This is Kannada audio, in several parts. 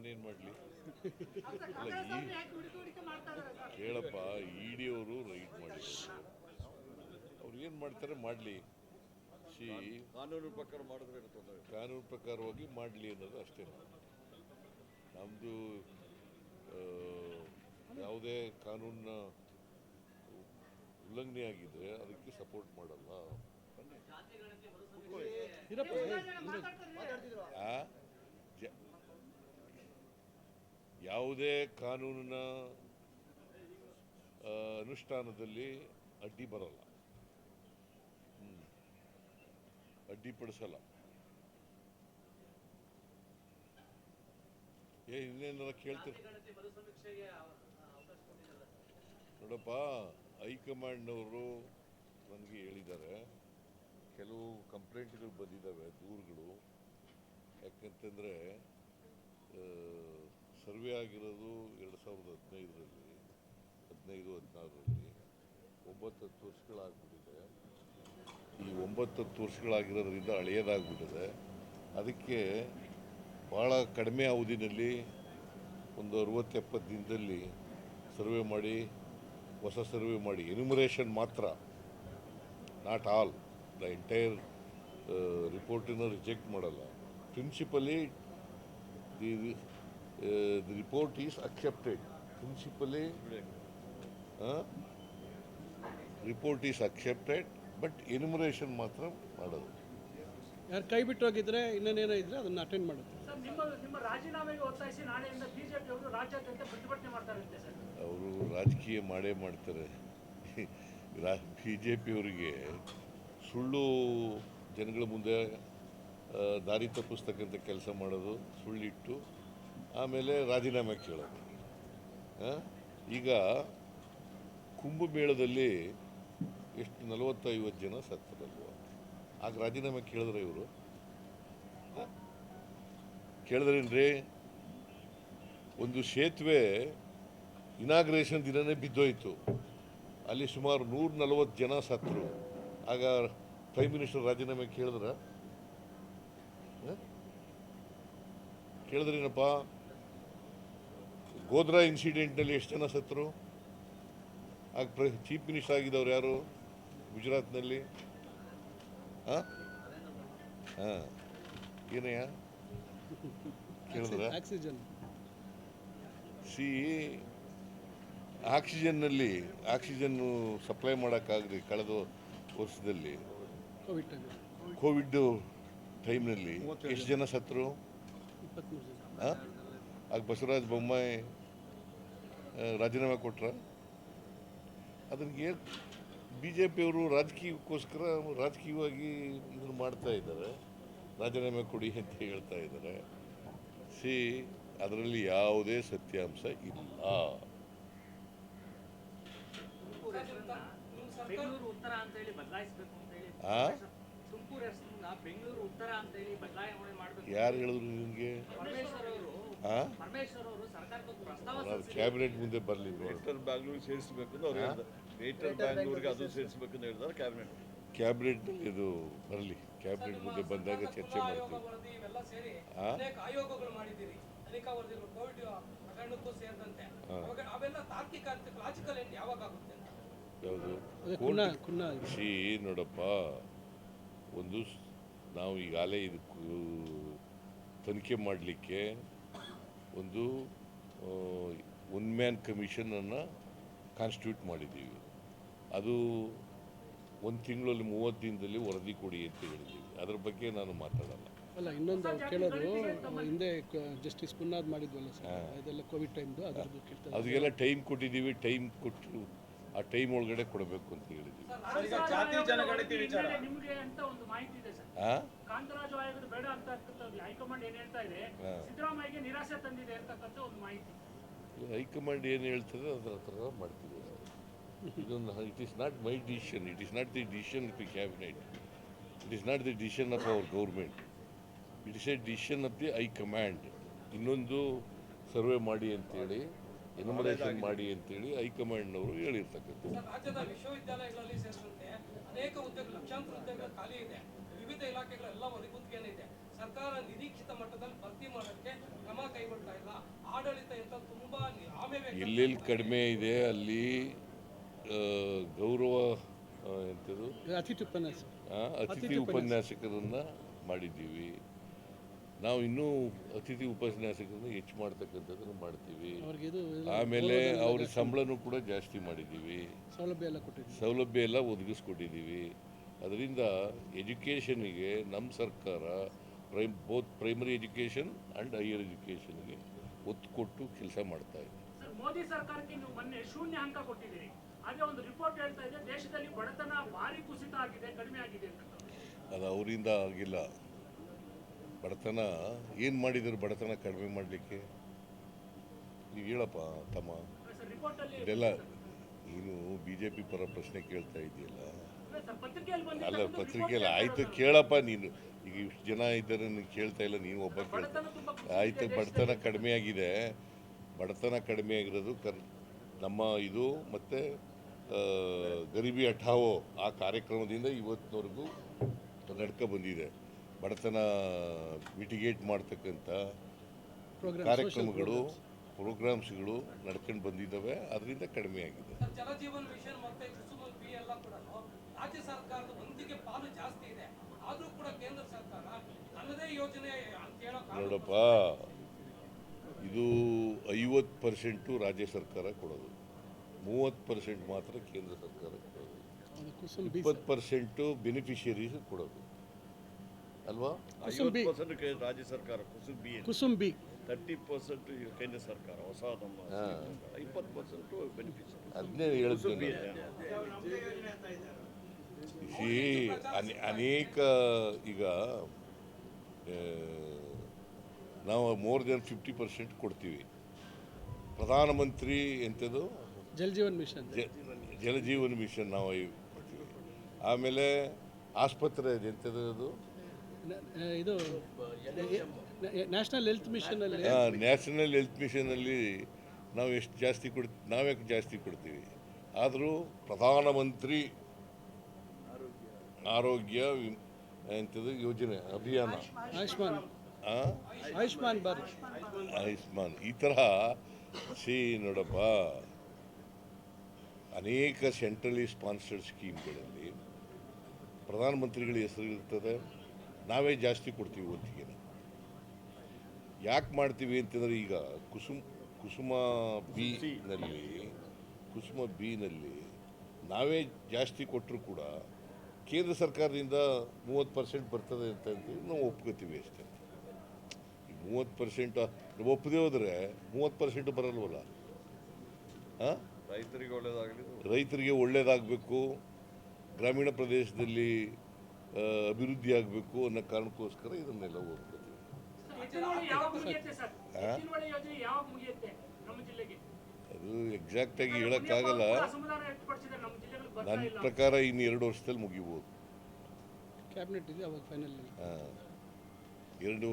ನಾನೇನು ಮಾಡಲಿ? ಅಲ್ಲ ಕೇಳಪ್ಪ, ಇಡಿ ಅವರು ರೈಡ್ ಮಾಡಿದ್ರು, ಅವ್ರು ಏನು ಮಾಡ್ತಾರೆ ಮಾಡಲಿ. ಕಾನೂನು ಪ್ರಕಾರ ಮಾಡಿದ್ರೆ ಕಾನೂನು ಪ್ರಕಾರವಾಗಿ ಮಾಡಲಿ ಅನ್ನೋದು ಅಷ್ಟೇ. ನಮ್ಮದು ಯಾವುದೇ ಕಾನೂನಿನ ಉಲ್ಲಂಘನೆ ಆಗಿದ್ರೆ ಅದಕ್ಕೆ ಸಪೋರ್ಟ್ ಮಾಡಲ್ಲ. ಯಾವುದೇ ಕಾನೂನಿನ ಅನುಷ್ಠಾನದಲ್ಲಿ ಅಡ್ಡಿ ಬರಲ್ಲ, ಅಡ್ಡಿಪಡಿಸಲ್ಲ. ಇನ್ನೇನಾರ ಕೇಳ್ತೀರಿ ನೋಡಪ್ಪ, ಹೈಕಮಾಂಡ್ನವರು ನನಗೆ ಹೇಳಿದ್ದಾರೆ, ಕೆಲವು ಕಂಪ್ಲೇಂಟ್ಗಳು ಬಂದಿದ್ದಾವೆ, ದೂರುಗಳು. ಯಾಕಂತಂದರೆ ಸರ್ವೆ ಆಗಿರೋದು 2015ರಲ್ಲಿ, 15-16ರಲ್ಲಿ 9-10 ವರ್ಷಗಳಾಗ್ಬಿಟ್ಟಿದೆ. ಈ 9-10 ವರ್ಷಗಳಾಗಿರೋದ್ರಿಂದ ಹಳೆಯದಾಗ್ಬಿಟ್ಟಿದೆ. ಅದಕ್ಕೆ ಭಾಳ ಕಡಿಮೆ ಅವಧಿನಲ್ಲಿ ಒಂದು 60-70 ದಿನದಲ್ಲಿ ಸರ್ವೆ ಮಾಡಿ, ಹೊಸ ಸರ್ವೆ ಮಾಡಿ, ಎನ್ಯುಮರೇಷನ್ ಮಾತ್ರ, ನಾಟ್ ಆಲ್, ದ ಎಂಟೈರ್ ರಿಪೋರ್ಟನ್ನು ರಿಜೆಕ್ಟ್ ಮಾಡಲ್ಲ. Principally the report is accepted. Principally report is accepted, but enumeration ಮಾತ್ರ ಮಾಡೋದು. ಯಾರು ಕೈ ಬಿಟ್ಟು ಹೋಗಿದ್ರೆ ಇನ್ನೇನೇನೋ ಇದ್ರೆ ಅದನ್ನು ಅಟೆಂಡ್ ಮಾಡುತ್ತೆ. ನಿಮ್ಮ ರಾಜೀನಾಮೆಗೆ ಒತ್ತಾಯಿಸಿ ನಾಳೆಯಿಂದ ಬಿಜೆಪಿ ಅವರು ರಾಜ್ಯಾದ್ಯಂತ ಪ್ರತಿಭಟನೆ ಮಾಡ್ತಾರಂತೆ ಸರ್. ಅವರು ರಾಜಕೀಯ ಮಾಡೇ ಮಾಡ್ತಾರೆ. ಬಿಜೆಪಿಯವರಿಗೆ ಸುಳ್ಳು ಜನಗಳ ಮುಂದೆ ದಾರಿ ತಪ್ಪಿಸ್ತಕ್ಕಂಥ ಕೆಲಸ ಮಾಡೋದು, ಸುಳ್ಳಿಟ್ಟು ಆಮೇಲೆ ರಾಜೀನಾಮೆ ಕೇಳೋದು. ಈಗ ಕುಂಭಮೇಳದಲ್ಲಿ ಎಷ್ಟು 40-50 ಜನ ಸತ್ತರಲ್ವ? ಆಗ ರಾಜೀನಾಮೆ ಕೇಳಿದ್ರೆ ಇವರು ಕೇಳಿದ್ರೇನ್ರಿ? ಒಂದು ಸೇತುವೆ ಇನಾಗ್ರೇಷನ್ ದಿನನೇ ಬಿದ್ದೋಯ್ತು, ಅಲ್ಲಿ ಸುಮಾರು 140 ಜನ ಸತ್ತರು. ಆಗ ಪ್ರೈಮ್ ಮಿನಿಸ್ಟರ್ ರಾಜೀನಾಮೆ ಕೇಳಿದ್ರೇನಪ್ಪ? ಗೋಧ್ರಾ ಇನ್ಸಿಡೆಂಟ್ನಲ್ಲಿ ಎಷ್ಟು ಜನ ಸತ್ತರು? ಆಗ ಚೀಫ್ ಮಿನಿಸ್ಟರ್ ಆಗಿದ್ದವ್ರು ಯಾರು ಗುಜರಾತ್ನಲ್ಲಿ? ಏನಯ್ಯ ಕೇಳಿದ್ರ? ಆಕ್ಸಿಜನ್ನು ಸಪ್ಲೈ ಮಾಡೋಕ್ಕಾಗದೆ ಕಳೆದ ವರ್ಷದಲ್ಲಿ ಕೋವಿಡ್ ಟೈಮ್ನಲ್ಲಿ ಎಷ್ಟು ಜನ ಸತ್ತರು? ಆಗ ಬಸವರಾಜ ಬೊಮ್ಮಾಯಿ ರಾಜೀನಾಮೆ ಕೊಟ್ರ? ಅದಕ್ಕೆ ಬಿ ಜೆ ಪಿಯವರು ರಾಜಕೀಯವಾಗಿ ಇದನ್ನು ಮಾಡ್ತಾ ಇದ್ದಾರೆ, ರಾಜೀನಾಮೆ ಕೊಡಿ ಅಂತ ಹೇಳ್ತಾ ಇದ್ದಾರೆ. ಅದರಲ್ಲಿ ಯಾವುದೇ ಸತ್ಯಾಂಶ ಇಲ್ಲ. ಯಾರು ಹೇಳಿದ್ರು ನಿಮಗೆ? ಕ್ಯಾಬಿನೆಟ್ ಮುಂದೆ ಬರಲಿ, ಬ್ಯಾಂಗ್ಳೂರಿಗೆ ಸೇರಿಸಬೇಕು ಅಂತ ಅವ್ರು ಹೇಳಿದ್ರು. ಗ್ರೇಟರ್ ಬ್ಯಾಂಗ್ಳೂರಿಗೆ ಅದು ಸೇರಿಸಬೇಕು ಅಂತ ಹೇಳಿದ್ದಾರೆ ಕ್ಯಾಬಿನೆಟ್. ಇದು ಬರಲಿ, ಕ್ಯಾಬಿನೆಟ್ ಮುಂದೆ ಬಂದಾಗ ಚರ್ಚೆ ಮಾಡ್ತೀವಿ. ಯಾವುದು ನೋಡಪ್ಪ, ಒಂದು ನಾವು ಈಗಾಗಲೇ ಇದಕ್ಕೆ ತನಿಖೆ ಮಾಡಲಿಕ್ಕೆ ಒಂದು ಒನ್ ಮ್ಯಾನ್ ಕಮಿಷನನ್ನು ಕಾನ್ಸ್ಟಿಟ್ಯೂಟ್ ಮಾಡಿದ್ದೀವಿ. ಅದು 1 ತಿಂಗಳಲ್ಲಿ 30 ದಿನದಲ್ಲಿ ವರದಿ ಕೊಡಿ ಅಂತ ಹೇಳಿದ್ದೀವಿ. ಅದರ ಬಗ್ಗೆ ನಾನು ಮಾತಾಡಲ್ಲ. ಅಲ್ಲ, ಇನ್ನೊಂದು ಕೇಳೋದು, ಹಿಂದೆ ಜಸ್ಟಿಸ್ ಪುನ್ನಾದ್ ಮಾಡಿದ್ವಲ್ಲ ಸರ್, ಅದೆಲ್ಲ ಕೋವಿಡ್ ಟೈಮ್ದು, ಅದಕ್ಕೆಲ್ಲ ಟೈಮ್ ಕೊಟ್ಟಿದ್ದೀವಿ. ಟೈಮ್ ಕೊಟ್ಟು ಆ ಟೈಮ್ ಒಳಗಡೆ ಕೊಡಬೇಕು ಅಂತ ಹೇಳಿದ್ದೀವಿ. ನಿಮಗೆ ಅಂತ ಒಂದು ಮಾಹಿತಿ ಇದೆ ಸರ್, ಕಾಂತರಾಜು ಆಯೋಗದ ಬೇಡ ಅಂತ ಹೈಕಮಾಂಡ್ ಏನ್ ಹೇಳ್ತಾ ಇದೆ, ಸಿದ್ದರಾಮಯ್ಯಗೆ ನಿರಾಸೆ ತಂದಿದೆ ಅಂತಕ್ಕಂಥ ಒಂದು ಮಾಹಿತಿ. ಹೈಕಮಾಂಡ್ ಏನು ಹೇಳ್ತದೆ ಅದರ ಥರ ಮಾಡ್ತೀವಿ. ಇದೊಂದು it is not my decision, it is not the decision of the cabinet, it is not the decision of our government, it is A decision of the high command. ಇನ್ನೊಂದು ಸರ್ವೆ ಮಾಡಿ ಅಂತೇಳಿ, ಎನ್ಯುಮರೇಷನ್ ಮಾಡಿ ಅಂತೇಳಿ ಹೈಕಮಾಂಡ್ನವರು ಹೇಳಿರ್ತಕ್ಕಂಥದ್ದು. ರಾಜ್ಯದ ವಿಶ್ವವಿದ್ಯಾಲಯಗಳಲ್ಲಿ ಸೇರಿದಂತೆ ಅನೇಕ ಹುದ್ದೆಗಳು, ಲಕ್ಷಾಂತರ ಹುದ್ದೆಗಳು ಖಾಲಿ ಇದೆ. ವಿವಿಧ ಇಲಾಖೆಗಳೆಲ್ಲ ಒದಗುತ್ತಿಗೆ ಇದೆ. ಸರ್ಕಾರ ನಿರೀಕ್ಷಿತ ಮಟ್ಟದಲ್ಲಿ ಭರ್ತಿ ಮಾಡೋಕ್ಕೆ ಕ್ರಮ ಕೈಗೊಳ್ತಾ ಇಲ್ಲ. ಎಲ್ಲೆಲ್ಲಿ ಕಡಿಮೆ ಇದೆ ಅಲ್ಲಿ ಗೌರವ ಎಂಥದ್ದು ಅತಿಥಿ ಉಪನ್ಯಾಸ ಅತಿಥಿ ಉಪನ್ಯಾಸಕರನ್ನ ಮಾಡಿದ್ದೀವಿ. ನಾವು ಇನ್ನೂ ಅತಿಥಿ ಉಪನ್ಯಾಸಕರನ್ನ ಹೆಚ್ಚು ಮಾಡ್ತಕ್ಕಂಥದ್ದನ್ನು ಮಾಡ್ತೀವಿ. ಅವ್ರಿಗೆ ಇದು ಆಮೇಲೆ ಅವ್ರ ಸಂಬಳನೂ ಕೂಡ ಜಾಸ್ತಿ ಮಾಡಿದ್ದೀವಿ. ಸೌಲಭ್ಯ ಎಲ್ಲ ಕೊಟ್ಟಿದ್ದೀವಿ. ಸೌಲಭ್ಯ ಎಲ್ಲ ಒದಗಿಸ್ಕೊಟ್ಟಿದ್ದೀವಿ. ಅದರಿಂದ ಎಜುಕೇಷನಿಗೆ ನಮ್ಮ ಸರ್ಕಾರ both primary education and higher ಎಜುಕೇಷನ್ಗೆ ಒತ್ತು ಕೊಟ್ಟು ಕೆಲಸ ಮಾಡ್ತಾ ಇದೆ. ಸರ್, ಮೋದಿ ಸರ್ಕಾರಕ್ಕೆ ನೀವು ಮೊನ್ನೆ 0 ಅಂಕ ಕೊಟ್ಟಿದ್ದೀರಿ. ಹಾಗೆ ಒಂದು ರಿಪೋರ್ಟ್ ಹೇಳ್ತಾ ಇದೆ ದೇಶದಲ್ಲಿ ಬಡತನ ಭಾರಿ ಕುಸಿತ ಆಗಿದೆ, ಕಡಿಮೆ ಆಗಿದೆ ಅಂತ. ಅದು ಅವರಿಂದ ಆಗಿಲ್ಲ. ಬಡತನ ಏನು ಮಾಡಿದ್ರು ಬಡತನ ಕಡಿಮೆ ಮಾಡಲಿಕ್ಕೆ? ನೀವು ಹೇಳಪ್ಪ ತಮ್ಮ. ಸರ್, ರಿಪೋರ್ಟ್ ಅಲ್ಲಿ ಇದೆಲ್ಲ ನೀನು ಬಿ ಜೆ ಪಿ ಪರ ಪ್ರಶ್ನೆ ಕೇಳ್ತಾ ಇದೆಯಲ್ಲ. ಪತ್ರಿಕೆಯಲ್ಲಿ ಅಲ್ಲ, ಬಂದಿದೆ ಪತ್ರಿಕೆಯಲ್ಲಿ ಆಯಿತು ಕೇಳಪ್ಪ. ನೀನು ಈಗ ಇಷ್ಟು ಜನ ಇದ್ದಾರೆ, ನೀನು ಕೇಳ್ತಾ ಇಲ್ಲ, ನೀನು ಒಬ್ಬ ಕೇಳ್ತಾ. ಬಡತನ ತುಂಬಾ ಕುಸಿತ ಆಯಿತು, ಬಡತನ ಕಡಿಮೆ ಆಗಿದೆ. ಬಡತನ ಕಡಿಮೆ ಆಗಿರೋದು ನಮ್ಮ ಇದು ಮತ್ತು ಗರೀಬಿ ಹಠಾವೋ ಆ ಕಾರ್ಯಕ್ರಮದಿಂದ ಇವತ್ತಿನವರೆಗೂ ನಡ್ಕೊ ಬಂದಿದೆ. ಬಡತನ ಮಿಟಿಗೇಟ್ ಮಾಡ್ತಕ್ಕಂಥ ಕಾರ್ಯಕ್ರಮಗಳು, ಪ್ರೋಗ್ರಾಮ್ಸ್ಗಳು ನಡ್ಕೊಂಡು ಬಂದಿದ್ದಾವೆ. ಅದರಿಂದ ಕಡಿಮೆ ಆಗಿದೆ. ಜಲಜೀವನ್ ಮಿಷನ್ ಮತ್ತೆ ಕುಸುಮಲ್ ಬಿ ಎಲ್ಲ ಕೂಡ ರಾಜ್ಯ ಸರ್ಕಾರದ ಒಂದಿಗೆ ಪಾಲು ಜಾಸ್ತಿ ಇದೆ. ಆದ್ರೂ ಕೂಡ ಕೇಂದ್ರ ಸರ್ಕಾರ ನನ್ನದೇ ಯೋಜನೆ ಅಂತ ಹೇಳೋಕೆ ನೋಡಪ್ಪ, ಇದು 50% ರಾಜ್ಯ ಸರ್ಕಾರ ಕೊಡೋದು, 30% ಮಾತ್ರ ಕೇಂದ್ರ ಸರ್ಕಾರ ಕೊಡೋದು, ಅದು ಕುಸುಮ್ ಬಿ 20% ಬೆನಿಫಿಷಿಯರೀಸ್ ಕೊಡೋದು ಅಲ್ವಾ? 50% ರಾಜ್ಯ ಸರ್ಕಾರ ಕುಸುಮ್ ಬಿ 30% ಕೇಂದ್ರ ಸರ್ಕಾರ ಹೊಸ ನಮ್ಮ 20% ಬೆನಿಫಿಷರಿ. ಅದನ್ನೇ ಹೇಳ್ತೀನಿ. ಅನೇಕ ಈಗ ನಾವು ಮೋರ್ ದೆನ್ 50% ಕೊಡ್ತೀವಿ. ಪ್ರಧಾನಮಂತ್ರಿ ಎಂಥದ್ದು ಜಲ್ ಜೀವನ್ ಮಿಷನ್, ಜಲಜೀವನ್ ಮಿಷನ್ ನಾವು ಕೊಡ್ತೀವಿ. ಆಮೇಲೆ ಆಸ್ಪತ್ರೆ ಎಂಥದ್ದು ಅದು ಇದು ನ್ಯಾಷನಲ್ ಹೆಲ್ತ್ ಮಿಷನ್ ಅಲ್ಲಿ ನ್ಯಾಷನಲ್ ಹೆಲ್ತ್ ಮಿಷನಲ್ಲಿ ನಾವು ಎಷ್ಟು ಜಾಸ್ತಿ ನಾವೇ ಜಾಸ್ತಿ ಕೊಡ್ತೀವಿ. ಆದರೂ ಪ್ರಧಾನಮಂತ್ರಿ ಆರೋಗ್ಯ ಎಂಥದ್ದು ಯೋಜನೆ ಅಭಿಯಾನ, ಆಯುಷ್ಮಾನ್ ಭಾರತ್, ಆಯುಷ್ಮಾನ್, ಈ ತರಹ ನೋಡಪ್ಪ, ಅನೇಕ ಸೆಂಟ್ರಲಿ ಸ್ಪಾನ್ಸರ್ಡ್ ಸ್ಕೀಮ್ಗಳಲ್ಲಿ ಪ್ರಧಾನಮಂತ್ರಿಗಳ ಹೆಸರು ಇರ್ತದೆ. ನಾವೇ ಜಾಸ್ತಿ ಕೊಡ್ತೀವಿ ಒತ್ತಿಗೆ. ಯಾಕೆ ಮಾಡ್ತೀವಿ ಅಂತಂದರೆ ಈಗ ಕುಸುಮ ಬಿನಲ್ಲಿ ನಾವೇ ಜಾಸ್ತಿ ಕೊಟ್ಟರು ಕೂಡ ಕೇಂದ್ರ ಸರ್ಕಾರದಿಂದ 30% ಬರ್ತದೆ ಅಂತ ನಾವು ಒಪ್ಕೋತೀವಿ ಅಷ್ಟೇ. ಈ 30% ಒಪ್ಪದೇ ಹೋದರೆ 30% ಬರಲ್ವಲ್ಲ. ರೈತರಿಗೆ ಒಳ್ಳೇದಾಗಲಿ, ರೈತರಿಗೆ ಒಳ್ಳೇದಾಗಬೇಕು, ಗ್ರಾಮೀಣ ಪ್ರದೇಶದಲ್ಲಿ ಅಭಿವೃದ್ಧಿ ಆಗಬೇಕು ಅನ್ನೋ ಕಾರಣಕ್ಕೋಸ್ಕರ ಇದನ್ನೆಲ್ಲ ಒಪ್ಕೋತೀವಿ. ಎತ್ತಿನಹೊಳೆ ಯಾವಾಗ ಮುಗಿಯುತ್ತೆ ಸರ್? ಎತ್ತಿನಹೊಳೆ ಯೋಜನೆ ಯಾವಾಗ ಮುಗಿಯುತ್ತೆ ನಮ್ಮ ಜಿಲ್ಲೆಗೆ? ಅದು ಎಕ್ಸಾಕ್ಟಾಗಿ ಹೇಳೋಕ್ಕಾಗಲ್ಲ. ಅಸಮಾಧಾನ ವ್ಯಕ್ತಪಡಿಸಿದ್ದಾರೆ ನಮ್ಮ ಜಿಲ್ಲೆಗಳು ಬರ್ತಾ ನನ್ನ ಇಲ್ಲ. ಪ್ರಕಾರ ಇನ್ನು 2 ವರ್ಷದಲ್ಲಿ ಮುಗಿಬೋದು. ಕ್ಯಾಬಿನೆಟ್ ಇದೆ ಅವಾಗ ಫೈನಲ್. 2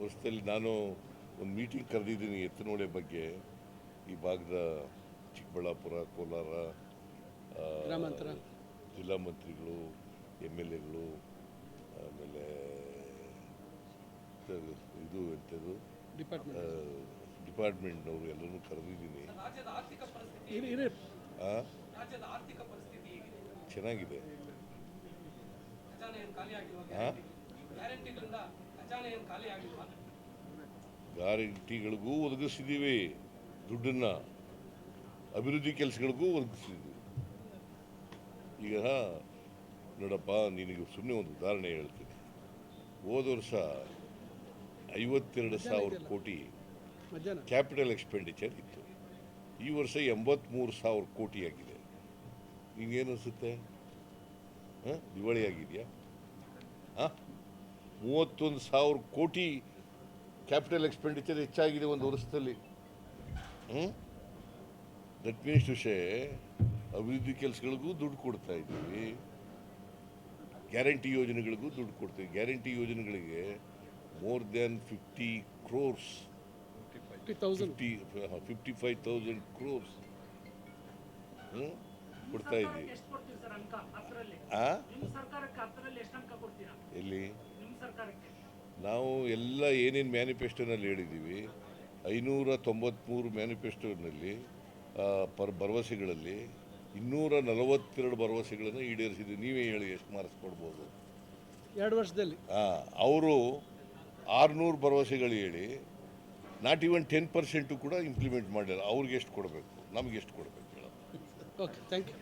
ವರ್ಷದಲ್ಲಿ ನಾನು ಒಂದು ಮೀಟಿಂಗ್ ಕರೆದಿದ್ದೀನಿ ಎತ್ತಿನಹೊಳೆ ಬಗ್ಗೆ. ಈ ಭಾಗದ ಚಿಕ್ಕಬಳ್ಳಾಪುರ, ಕೋಲಾರ ಗ್ರಾಮಾಂತರ ಜಿಲ್ಲಾ ಮಂತ್ರಿಗಳು, MLAಗಳು, ಆಮೇಲೆ ಇದು ಎಂಥದ್ದು ಡಿಪಾರ್ಟ್ಮೆಂಟ್ನವರು ಎಲ್ಲರೂ ಕರೆದಿದ್ದೀನಿ. ರಾಜ್ಯದ ಆರ್ಥಿಕ ಪರಿಸ್ಥಿತಿ ರಾಜ್ಯದ ಆರ್ಥಿಕ ಪರಿಸ್ಥಿತಿ ಹೇಗಿದೆ? ಚೆನ್ನಾಗಿದೆ. ಖಜಾನೆ ಏನು ಖಾಲಿ ಆಗಿಲ್ವಾ? ಗ್ಯಾರಂಟಿಗಳಿಂದ ಖಜಾನೆ ಏನು ಖಾಲಿ ಆಗಿಲ್ವಾ? ಗ್ಯಾರಂಟಿಗಳಿಗೂ ಒದಗಿಸಿದ್ದೀವಿ ದುಡ್ಡನ್ನು, ಅಭಿವೃದ್ಧಿ ಕೆಲಸಗಳಿಗೂ ಒದಗಿಸಿದ್ದೀವಿ. ಈಗ ನೋಡಪ್ಪ, ನಿನಗೆ ಸುಮ್ಮನೆ ಒಂದು ಉದಾಹರಣೆ ಹೇಳ್ತೀನಿ. ಹೋದ ವರ್ಷ 52,000 ಕೋಟಿ ಕ್ಯಾಪಿಟಲ್ ಎಕ್ಸ್ಪೆಂಡಿಚರ್ ಇತ್ತು. ಈ ವರ್ಷ 83,000 ಕೋಟಿ ಆಗಿದೆ. ನಿಂಗೇನು ಅನಿಸುತ್ತೆ? ದಿವಾಳಿ ಆಗಿದೆಯಾ? 31,000 ಕೋಟಿ ಕ್ಯಾಪಿಟಲ್ ಎಕ್ಸ್ಪೆಂಡಿಚರ್ ಹೆಚ್ಚಾಗಿದೆ ಒಂದು ವರ್ಷದಲ್ಲಿ. ದಟ್ ಮೀನ್ಸ್ ಟು ಸೇ ಅಭಿವೃದ್ಧಿ ಕೆಲಸಗಳಿಗೂ ದುಡ್ಡು ಕೊಡ್ತಾ ಇದ್ದೀವಿ, ಗ್ಯಾರಂಟಿ ಯೋಜನೆಗಳಿಗೂ ದುಡ್ಡು ಕೊಡ್ತೀವಿ. ಗ್ಯಾರಂಟಿ ಯೋಜನೆಗಳಿಗೆ ಮೋರ್ ದ್ಯಾನ್ 50 crores, 55,000 crores ಕೊಡ್ತಾ ಇದ್ದೀವಿ. ಎಷ್ಟು ಕೊಡ್ತೀರಿ ಸರ್ ಅಂಕ 10ರಲ್ಲಿ? ನಿಮ್ಮ ಸರ್ಕಾರಕ್ಕೆ 10ರಲ್ಲಿ ಎಷ್ಟು ಅಂಕ ಕೊಡ್ತೀರಾ? ಎಲ್ಲಿ ನಿಮ್ಮ ಸರ್ಕಾರಕ್ಕೆ ನಾವು ಎಲ್ಲ ಏನೇನು ಮ್ಯಾನಿಫೆಸ್ಟೋನಲ್ಲಿ ಹೇಳಿದ್ದೀವಿ, 593 ಮ್ಯಾನಿಫೆಸ್ಟೋನಲ್ಲಿ ಭರವಸೆಗಳಲ್ಲಿ 242 ಭರವಸೆಗಳನ್ನು ಈಡೇರಿಸಿದೆ. ನೀವೇ ಹೇಳಿ ಎಷ್ಟು ಮಾರ್ಕ್ಸ್ ಕೊಡ್ಬೋದು? 2 ವರ್ಷದಲ್ಲಿ ಅವರು 600 ಭರವಸೆಗಳು ಹೇಳಿ ನಾಟ್ ಈವನ್ 10% ಕೂಡ ಇಂಪ್ಲಿಮೆಂಟ್ ಮಾಡಿಲ್ಲ. ಅವ್ರಿಗೆ ಎಷ್ಟು ಕೊಡಬೇಕು, ನಮ್ಗೆ ಎಷ್ಟು ಕೊಡಬೇಕು ಹೇಳೋದು? Okay, thank you.